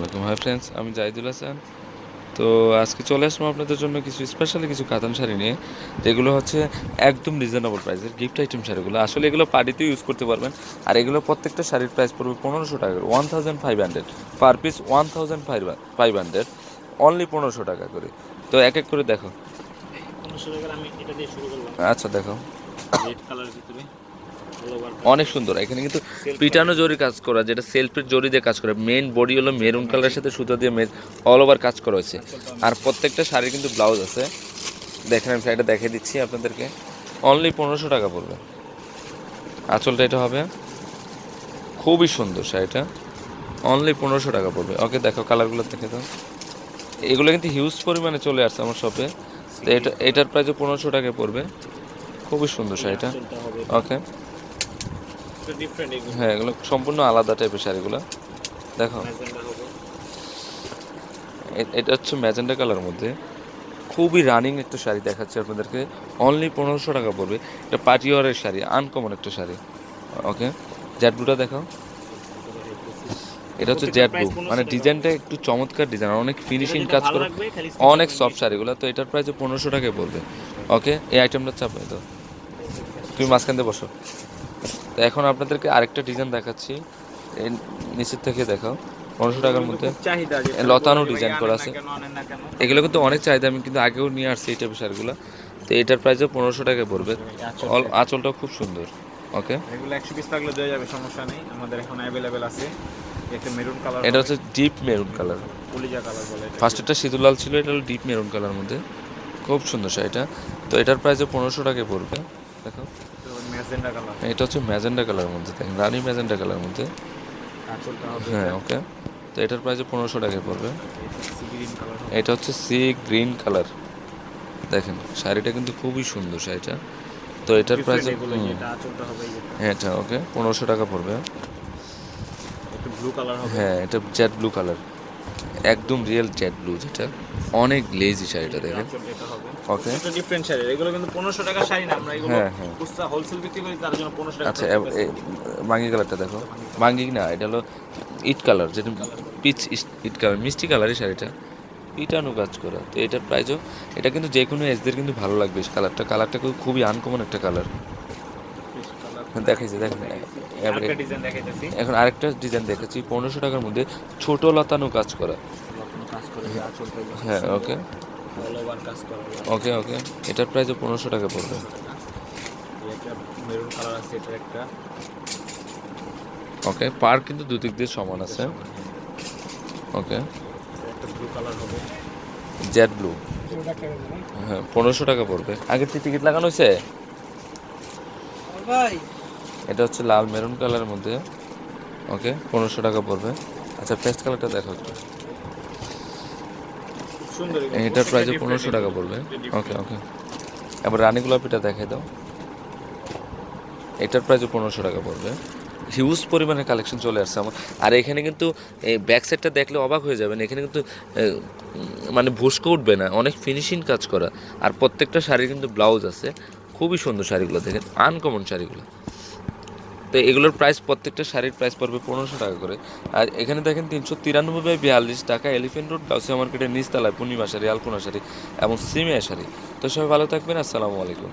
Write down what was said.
আলাইকুম। Hi friends, আমি জাহিদুল হাসান। তো আজকে চলে আসলাম আপনাদের জন্য কিছু স্পেশালি কিছু কাতান শাড়ি নিয়ে, যেগুলো হচ্ছে একদম রিজনেবল প্রাইসের গিফট আইটেম শাড়িগুলো। আসলে এগুলো পার্টিতেও ইউজ করতে পারবেন। আর এগুলো প্রত্যেকটা শাড়ির প্রাইস পড়বে 1500 টাকা, 1500 পার পিস, 1500 অনলি 1500 টাকা করে। তো এক এক করে দেখো। 1500 টাকার আমি এটা দিয়ে শুরু করলাম। আচ্ছা দেখো, রেড কালারের ভিতরে অল ওভার অনেক সুন্দর। এখানে কিন্তু পিটানো জরি কাজ করা, যেটা সেলফের জরি দিয়ে কাজ করা। মেইন বডি হলো মেরুন কালারের সাথে সুতো দিয়ে অল ওভার কাজ করা হয়েছে। আর প্রত্যেকটা শাড়ির কিন্তু ব্লাউজ আছে। দেখেন আমি শাড়িটা দেখিয়ে দিচ্ছি আপনাদেরকে। অনলি 1500 টাকা পড়বে। আঁচলটা এটা হবে, খুবই সুন্দর শাড়িটা। অনলি 1500 টাকা পড়বে। ওকে দেখো, কালারগুলো দেখে দাও। এগুলো কিন্তু হিউজ পরিমাণে চলে আসছে আমার শপে। তো এটার প্রাইসও 1500 টাকায় পড়বে। খুবই সুন্দর শাড়িটা। ওকে, হ্যাঁ এগুলো সম্পূর্ণ আলাদা টাইপের শাড়িগুলো। দেখো, এটা হচ্ছে ম্যাজেন্ডা কালার মধ্যে খুবই রানিং একটা শাড়ি দেখাচ্ছি আপনাদেরকে। অনলি 1500 টাকা পড়বে। এটা পার্টি ওয়ারের শাড়ি, আনকমন একটা শাড়ি। ওকে, জেড ব্লুটা দেখাও। এটা হচ্ছে জেড ব্লু, মানে ডিজাইনটা একটু চমৎকার ডিজাইন, অনেক ফিনিশিং কাজ করে, অনেক সফট শাড়িগুলো। তো এটার প্রাইস 1500 টাকায় পড়বে। ওকে, এই আইটেমটা চাপাই তো, তুমি মাঝখান দিয়ে বসো। তো এখন আপনাদেরকে আরেকটা ডিজাইন দেখাচ্ছি, এই নিচের থেকে দেখাও। 1500 টাকার মধ্যে লতানো ডিজাইন করা আছে। এগুলো কিন্তু অনেক চাহিদা, আমি কিন্তু আগেও নিয়ে আসছি এই টাইপের শাড়িগুলো। তো এটার প্রাইসও 1500 টাকায় পড়বে। আঁচলটাও খুব সুন্দর। ওকে, এগুলো 100 পিস থাকলে দেওয়া যাবে, সমস্যা নেই, আমাদের এখন অ্যাভেলেবেল আছে। একটা মেরুন কালার, এটা হচ্ছে ডিপ মেরুন কালার, কলিজা কালার বলে। ফার্স্ট এটা সিঁদুর লাল ছিল, এটা হলো ডিপ মেরুন কালার মধ্যে, খুব সুন্দর শাড়িটা। তো এটার প্রাইসও 1500 টাকায় পড়বে। দেখো, ম্যাজেন্ডা কালার, এটা হচ্ছে ম্যাজেন্ডা কালার মধ্যে, দেখেন রানি ম্যাজেন্ডা কালার মধ্যে। আঁচলটা হবে হ্যাঁ ওকে, তো এটার প্রাইসও 1500 টাকায় পড়বে। সি গ্রিন কালার, এটা হচ্ছে সি গ্রিন কালার। দেখেন শাড়িটা কিন্তু খুবই সুন্দর শাড়িটা। তো এটার প্রাইস, এটা আঁচলটা হবে হ্যাঁ এটা ওকে 1500 টাকা পড়বে। একটু ব্লু কালার হবে, হ্যাঁ এটা জেড ব্লু কালার, একদম রিয়েল জেড ব্লু, যেটা অনেক গ্লেজি শাড়িটা দেখেন। ওকে, এটা ডিফারেন্ট শাড়ি, এগুলো কিন্তু 1500 টাকার শাড়ি না, আমরা এগুলো হ্যাঁ হ্যাঁ খুচরা হোলসেল বিক্রি করি, তার জন্য 1500 টাকা। আচ্ছা, বাঙ্গি কালারটা দেখো। বাঙ্গি না, এটা হলো ইট কালার, যেটা পিচ ইট কালার, মিষ্টি কালারই শাড়িটা, পিটানো কাজ করা। তো এটার প্রাইসও, এটা কিন্তু যে কোনো এজদের কিন্তু ভালো লাগবে কালারটা। কালারটা খুবই আনকমন একটা কালার। দেখাইছে দেখেন। আরেকটা ডিজাইন দেখাইতেছি, এখন আরেকটা ডিজাইন দেখাচ্ছি 1500 টাকার মধ্যে, ছোট লতানো কাজ করা। কাজ করে আঁচলটা হ্যাঁ ওকে, অল ওভার কাজ করা। ওকে ওকে, এটার প্রাইসও 1500 টাকা পড়বে। একটা মেরুন কালার আছে, এটা একটা ওকে, পার কিন্তু দুদিক দিয়ে সমান আছে। ওকে, একটা ব্লু কালার হবে, জেড ব্লু। হ্যাঁ 1500 টাকা পড়বে। আগের থেকে টিকিট লাগানো হয়েছে। এটা হচ্ছে লাল মেরুন কালারের মধ্যে। ওকে, 1500 টাকা পড়বে। আচ্ছা পেস্ট কালারটা দেখো একটু, সুন্দর। এটার প্রাইসও 1500 টাকা পড়বে। ওকে ওকে, এবার রানী গোলাপিটা দেখাই দাও। এটার প্রাইসও 1500 টাকা পড়বে। হিউজ পরিমাণে কালেকশন চলে আসছে আমার। আর এখানে কিন্তু এই ব্যাক সাইডটা দেখলে অবাক হয়ে যাবেন। এখানে কিন্তু মানে ভুস্কো উঠবে না, অনেক ফিনিশিং কাজ করা। আর প্রত্যেকটা শাড়ির কিন্তু ব্লাউজ আছে। খুবই সুন্দর শাড়িগুলো, দেখেন আনকমন শাড়িগুলো। তো এগুলোর প্রাইস, প্রত্যেকটা শাড়ির প্রাইস পড়বে 1500 টাকা করে। আর এখানে দেখেন 393/42 টাকা, এলিফেন্ট রোড, গাউসিয়া মার্কেটের নিচতলায় পূর্ণিমা শাড়ি, আলপনা শাড়ি এবং সিমিয়া শাড়ি। তো সবাই ভালো থাকবেন। আসসালামু আলাইকুম।